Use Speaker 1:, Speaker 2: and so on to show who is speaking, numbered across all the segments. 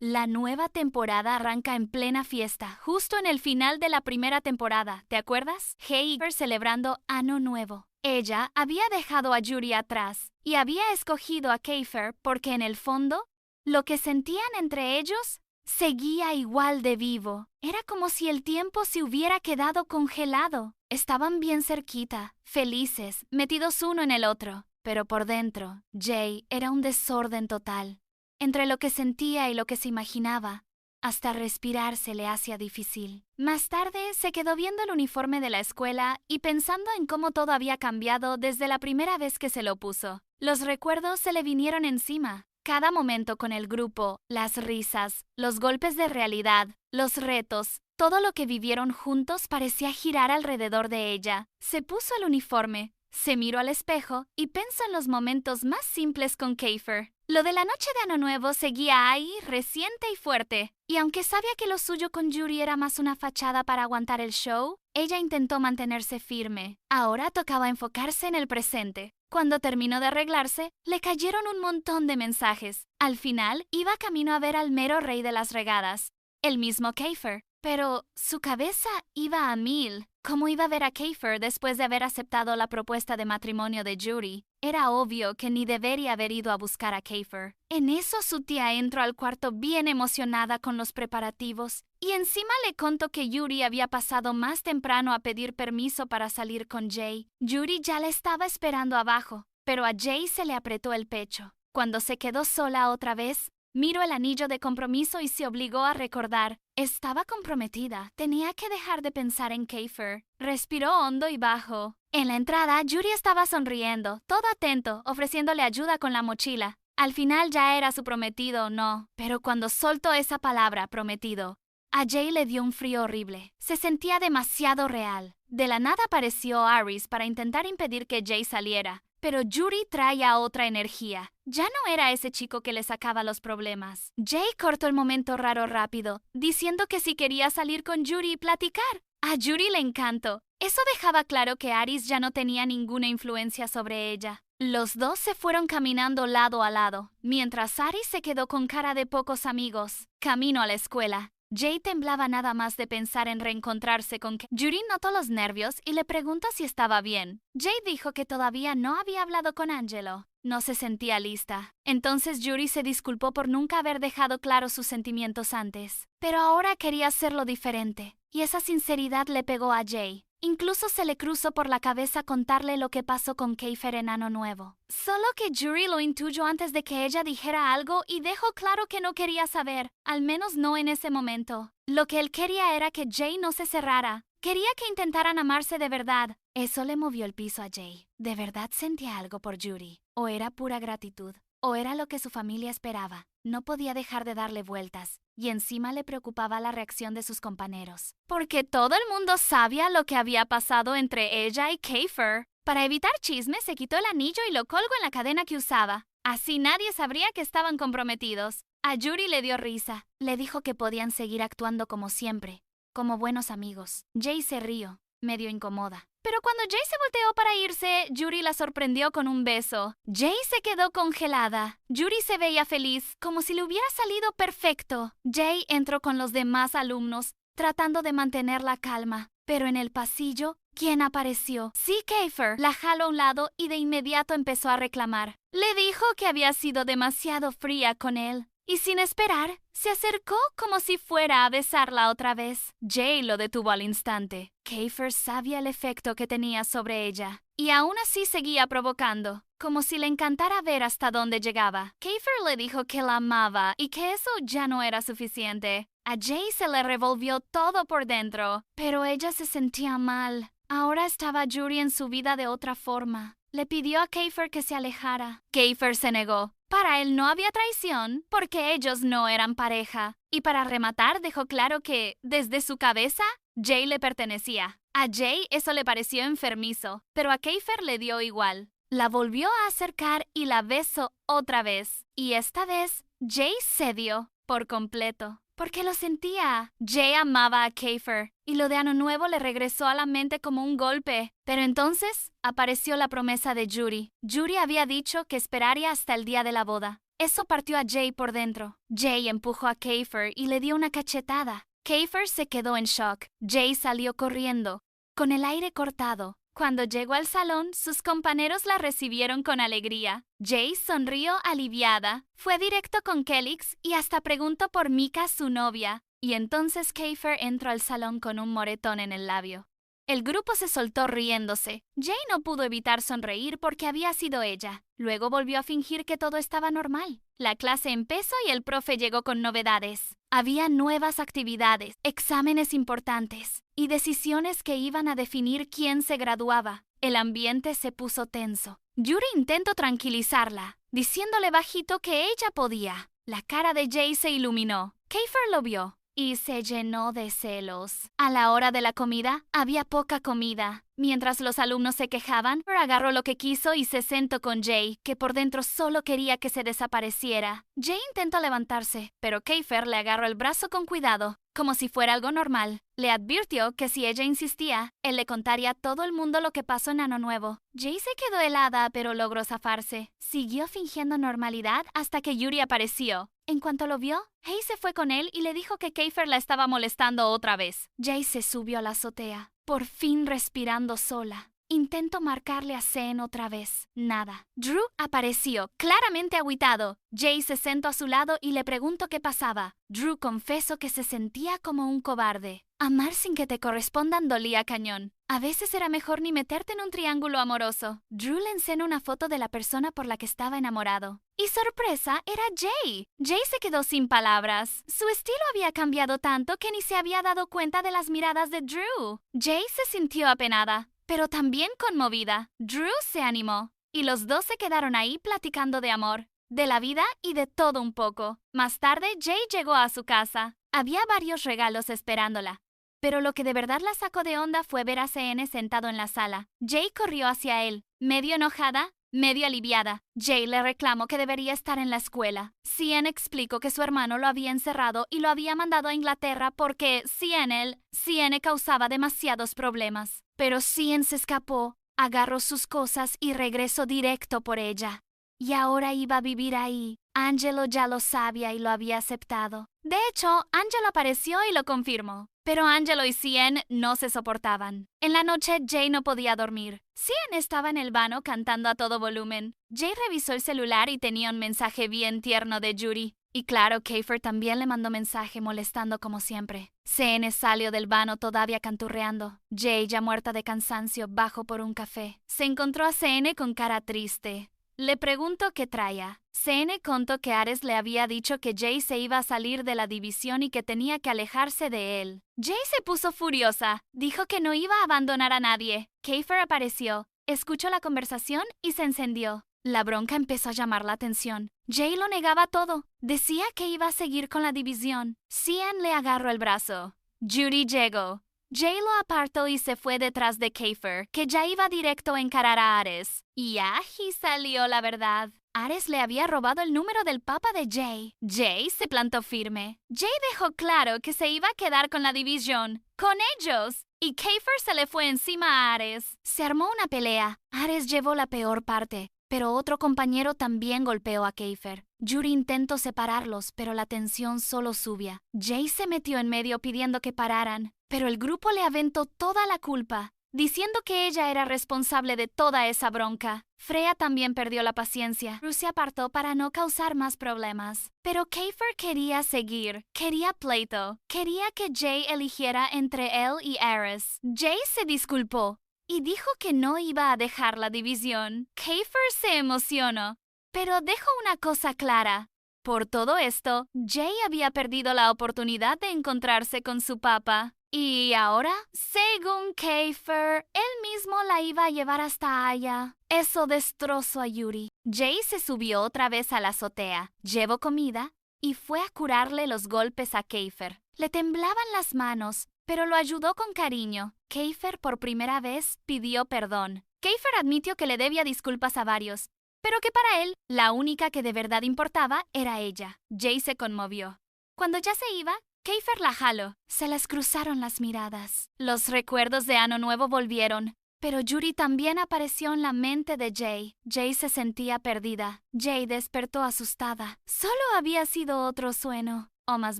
Speaker 1: La nueva temporada arranca en plena fiesta, justo en el final de la primera temporada, ¿te acuerdas? Hager celebrando Año Nuevo. Ella había dejado a Yuri atrás y había escogido a Kiefer porque en el fondo, lo que sentían entre ellos seguía igual de vivo. Era como si el tiempo se hubiera quedado congelado. Estaban bien cerquita, felices, metidos uno en el otro. Pero por dentro, Jay era un desorden total. Entre lo que sentía y lo que se imaginaba, hasta respirar se le hacía difícil. Más tarde se quedó viendo el uniforme de la escuela y pensando en cómo todo había cambiado desde la primera vez que se lo puso. Los recuerdos se le vinieron encima. Cada momento con el grupo, las risas, los golpes de realidad, los retos, todo lo que vivieron juntos parecía girar alrededor de ella. Se puso el uniforme, se miró al espejo y pensó en los momentos más simples con Kiefer. Lo de la noche de Año Nuevo seguía ahí, reciente y fuerte. Y aunque sabía que lo suyo con Yuri era más una fachada para aguantar el show, ella intentó mantenerse firme. Ahora tocaba enfocarse en el presente. Cuando terminó de arreglarse, le cayeron un montón de mensajes. Al final, iba camino a ver al mero rey de las regadas, el mismo Kiefer. Pero su cabeza iba a mil. ¿Cómo iba a ver a Kiefer después de haber aceptado la propuesta de matrimonio de Yuri? Era obvio que ni debería haber ido a buscar a Kiefer. En eso su tía entró al cuarto bien emocionada con los preparativos y encima le contó que Yuri había pasado más temprano a pedir permiso para salir con Jay. Yuri ya la estaba esperando abajo, pero a Jay se le apretó el pecho. Cuando se quedó sola otra vez, miró el anillo de compromiso y se obligó a recordar. Estaba comprometida. Tenía que dejar de pensar en Kiefer. Respiró hondo y bajo. En la entrada, Yuri estaba sonriendo, todo atento, ofreciéndole ayuda con la mochila. Al final ya era su prometido, no. Pero cuando soltó esa palabra, prometido, a Jay le dio un frío horrible. Se sentía demasiado real. De la nada apareció Aris para intentar impedir que Jay saliera. Pero Yuri traía otra energía. Ya no era ese chico que le sacaba los problemas. Jay cortó el momento raro rápido, diciendo que si quería salir con Yuri y platicar. A Yuri le encantó. Eso dejaba claro que Aris ya no tenía ninguna influencia sobre ella. Los dos se fueron caminando lado a lado, mientras Aris se quedó con cara de pocos amigos. Camino a la escuela. Jay temblaba nada más de pensar en reencontrarse con Yuri. Notó los nervios y le preguntó si estaba bien. Jay dijo que todavía no había hablado con Angelo. No se sentía lista. Entonces Yuri se disculpó por nunca haber dejado claros sus sentimientos antes. Pero ahora quería hacerlo diferente. Y esa sinceridad le pegó a Jay. Incluso se le cruzó por la cabeza contarle lo que pasó con Kiefer en Año Nuevo. Solo que Yuri lo intuyó antes de que ella dijera algo y dejó claro que no quería saber, al menos no en ese momento. Lo que él quería era que Jay no se cerrara. Quería que intentaran amarse de verdad. Eso le movió el piso a Jay. ¿De verdad sentía algo por Yuri? ¿O era pura gratitud? ¿O era lo que su familia esperaba? No podía dejar de darle vueltas, y encima le preocupaba la reacción de sus compañeros. Porque todo el mundo sabía lo que había pasado entre ella y Kiefer. Para evitar chismes, se quitó el anillo y lo colgó en la cadena que usaba. Así nadie sabría que estaban comprometidos. A Yuri le dio risa. Le dijo que podían seguir actuando como siempre, como buenos amigos. Jay se rió, medio incómoda. Pero cuando Jay se volteó para irse, Yuri la sorprendió con un beso. Jay se quedó congelada. Yuri se veía feliz, como si le hubiera salido perfecto. Jay entró con los demás alumnos, tratando de mantener la calma. Pero en el pasillo, ¿quién apareció? Sí, Kiefer. La jaló a un lado y de inmediato empezó a reclamar. Le dijo que había sido demasiado fría con él. Y sin esperar, se acercó como si fuera a besarla otra vez. Jay lo detuvo al instante. Kiefer sabía el efecto que tenía sobre ella. Y aún así seguía provocando, como si le encantara ver hasta dónde llegaba. Kiefer le dijo que la amaba y que eso ya no era suficiente. A Jay se le revolvió todo por dentro, pero ella se sentía mal. Ahora estaba Yuri en su vida de otra forma. Le pidió a Kiefer que se alejara. Kiefer se negó. Para él no había traición, porque ellos no eran pareja. Y para rematar dejó claro que, desde su cabeza, Jay le pertenecía. A Jay eso le pareció enfermizo, pero a Kiefer le dio igual. La volvió a acercar y la besó otra vez. Y esta vez, Jay cedió por completo. porque lo sentía. Jay amaba a Kiefer, y lo de Año Nuevo le regresó a la mente como un golpe. Pero entonces apareció la promesa de Yuri. Yuri había dicho que esperaría hasta el día de la boda. Eso partió a Jay por dentro. Jay empujó a Kiefer y le dio una cachetada. Kiefer se quedó en shock. Jay salió corriendo, con el aire cortado. Cuando llegó al salón, sus compañeros la recibieron con alegría. Jay sonrió aliviada, fue directo con Kelix y hasta preguntó por Mika, su novia. Y entonces Kiefer entró al salón con un moretón en el labio. El grupo se soltó riéndose. Jay no pudo evitar sonreír porque había sido ella. Luego volvió a fingir que todo estaba normal. La clase empezó y el profe llegó con novedades. Había nuevas actividades, exámenes importantes y decisiones que iban a definir quién se graduaba. El ambiente se puso tenso. Yuri intentó tranquilizarla, diciéndole bajito que ella podía. La cara de Jay se iluminó. Kiefer lo vio y se llenó de celos. A la hora de la comida, había poca comida. Mientras los alumnos se quejaban, agarró lo que quiso y se sentó con Jay, que por dentro solo quería que se desapareciera. Jay intentó levantarse, pero Kiefer le agarró el brazo con cuidado, como si fuera algo normal. Le advirtió que si ella insistía, él le contaría a todo el mundo lo que pasó en Año Nuevo. Jay se quedó helada, pero logró zafarse. Siguió fingiendo normalidad hasta que Yuri apareció. En cuanto lo vio, Jay se fue con él y le dijo que Kiefer la estaba molestando otra vez. Jay se subió a la azotea, por fin respirando sola. Intentó marcarle a Sean otra vez. Nada. Drew apareció, claramente agüitado. Jay se sentó a su lado y le preguntó qué pasaba. Drew confesó que se sentía como un cobarde. Amar sin que te correspondan dolía cañón. A veces era mejor ni meterte en un triángulo amoroso. Drew le enseñó una foto de la persona por la que estaba enamorado. Y sorpresa, era Jay. Jay se quedó sin palabras. Su estilo había cambiado tanto que ni se había dado cuenta de las miradas de Drew. Jay se sintió apenada, pero también conmovida. Drew se animó, y los dos se quedaron ahí platicando de amor, de la vida y de todo un poco. Más tarde, Jay llegó a su casa. Había varios regalos esperándola, pero lo que de verdad la sacó de onda fue ver a CN sentado en la sala. Jay corrió hacia él, medio enojada, medio aliviada. Jay le reclamó que debería estar en la escuela. CN explicó que su hermano lo había encerrado y lo había mandado a Inglaterra porque, CN causaba demasiados problemas. Pero CN se escapó, agarró sus cosas y regresó directo por ella. Y ahora iba a vivir ahí. Angelo ya lo sabía y lo había aceptado. De hecho, Angelo apareció y lo confirmó. Pero Angelo y CN no se soportaban. En la noche, Jay no podía dormir. CN estaba en el vano cantando a todo volumen. Jay revisó el celular y tenía un mensaje bien tierno de Yuri. Y claro, Kiefer también le mandó mensaje molestando como siempre. CN salió del vano todavía canturreando. Jay, ya muerta de cansancio, bajó por un café. Se encontró a CN con cara triste. Le preguntó qué traía. CN contó que Ares le había dicho que Jay se iba a salir de la división y que tenía que alejarse de él. Jay se puso furiosa. Dijo que no iba a abandonar a nadie. Kiefer apareció, escuchó la conversación y se encendió. La bronca empezó a llamar la atención. Jay lo negaba todo. Decía que iba a seguir con la división. Cian le agarró el brazo. Judy llegó. Jay lo apartó y se fue detrás de Kiefer, que ya iba directo a encarar a Ares. Y ahí salió la verdad. Ares le había robado el número del papá de Jay. Jay se plantó firme. Jay dejó claro que se iba a quedar con la división, con ellos. Y Kiefer se le fue encima a Ares. Se armó una pelea. Ares llevó la peor parte, pero otro compañero también golpeó a Kiefer. Yuri intentó separarlos, pero la tensión solo subía. Jay se metió en medio pidiendo que pararan, pero el grupo le aventó toda la culpa, diciendo que ella era responsable de toda esa bronca. Freya también perdió la paciencia. Drew se apartó para no causar más problemas. Pero Kiefer quería seguir, quería pleito, quería que Jay eligiera entre él y Ares. Jay se disculpó y dijo que no iba a dejar la división. Kiefer se emocionó, pero dejó una cosa clara. Por todo esto, Jay había perdido la oportunidad de encontrarse con su papá. Y ahora, según Kiefer, él mismo la iba a llevar hasta allá. Eso destrozó a Yuri. Jay se subió otra vez a la azotea, llevó comida y fue a curarle los golpes a Kiefer. Le temblaban las manos, pero lo ayudó con cariño. Kiefer por primera vez pidió perdón. Kiefer admitió que le debía disculpas a varios, pero que para él, la única que de verdad importaba era ella. Jay se conmovió. Cuando ya se iba, Keifer la jaló. Se les cruzaron las miradas. Los recuerdos de Año Nuevo volvieron. Pero Yuri también apareció en la mente de Jay. Jay se sentía perdida. Jay despertó asustada. Solo había sido otro sueño, o más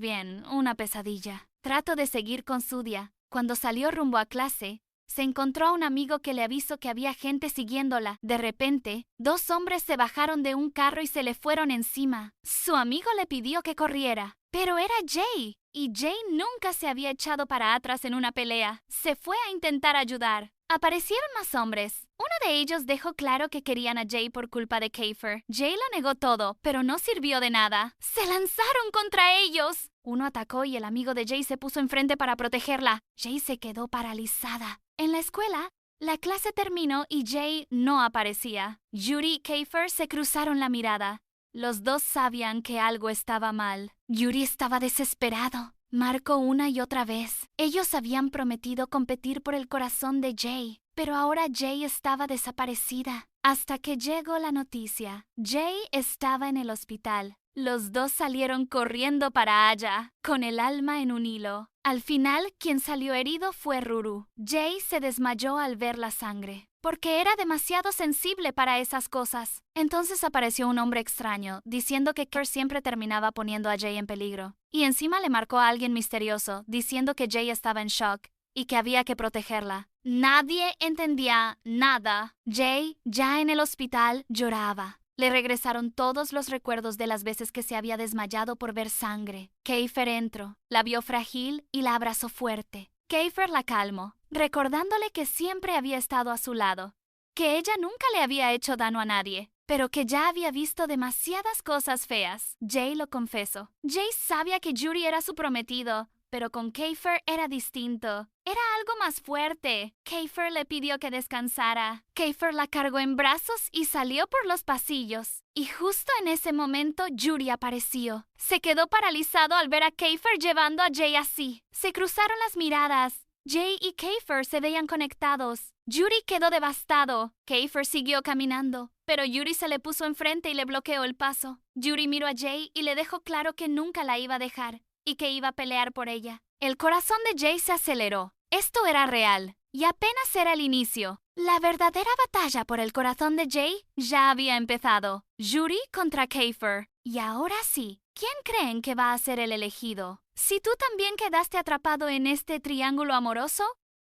Speaker 1: bien, una pesadilla. Trató de seguir con su día. Cuando salió rumbo a clase, se encontró a un amigo que le avisó que había gente siguiéndola. De repente, 2 hombres se bajaron de un carro y se le fueron encima. Su amigo le pidió que corriera, pero era Jay. Y Jay nunca se había echado para atrás en una pelea. Se fue a intentar ayudar. Aparecieron más hombres. Uno de ellos dejó claro que querían a Jay por culpa de Keifer. Jay lo negó todo, pero no sirvió de nada. ¡Se lanzaron contra ellos! Uno atacó y el amigo de Jay se puso enfrente para protegerla. Jay se quedó paralizada. En la escuela, la clase terminó y Jay no aparecía. Yuri y Keifer se cruzaron la mirada. Los dos sabían que algo estaba mal. Yuri estaba desesperado. Marcó una y otra vez. Ellos habían prometido competir por el corazón de Jay, pero ahora Jay estaba desaparecida. Hasta que llegó la noticia. Jay estaba en el hospital. Los dos salieron corriendo para allá, con el alma en un hilo. Al final, quien salió herido fue Ruru. Jay se desmayó al ver la sangre, porque era demasiado sensible para esas cosas. Entonces apareció un hombre extraño, diciendo que Keifer siempre terminaba poniendo a Jay en peligro. Y encima le marcó a alguien misterioso, diciendo que Jay estaba en shock y que había que protegerla. Nadie entendía nada. Jay, ya en el hospital, lloraba. Le regresaron todos los recuerdos de las veces que se había desmayado por ver sangre. Keifer entró, la vio frágil y la abrazó fuerte. Keifer la calmó, recordándole que siempre había estado a su lado, que ella nunca le había hecho daño a nadie, pero que ya había visto demasiadas cosas feas. Jay lo confesó. Jay sabía que Yuri era su prometido, pero con Keifer era distinto. Era algo más fuerte. Keifer le pidió que descansara. Keifer la cargó en brazos y salió por los pasillos. Y justo en ese momento, Yuri apareció. Se quedó paralizado al ver a Keifer llevando a Jay así. Se cruzaron las miradas. Jay y Keifer se veían conectados. Yuri quedó devastado. Keifer siguió caminando, pero Yuri se le puso enfrente y le bloqueó el paso. Yuri miró a Jay y le dejó claro que nunca la iba a dejar y que iba a pelear por ella. El corazón de Jay se aceleró. Esto era real, y apenas era el inicio. La verdadera batalla por el corazón de Jay ya había empezado. Yuri contra Keifer. Y ahora sí, ¿quién creen que va a ser el elegido? Si tú también quedaste atrapado en este triángulo amoroso,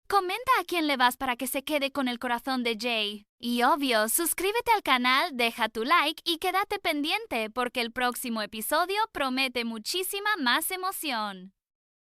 Speaker 1: comenta a quién le vas para que se quede con el corazón de Jay. Y obvio, suscríbete al canal, deja tu like y quédate pendiente porque el próximo episodio promete muchísima más emoción.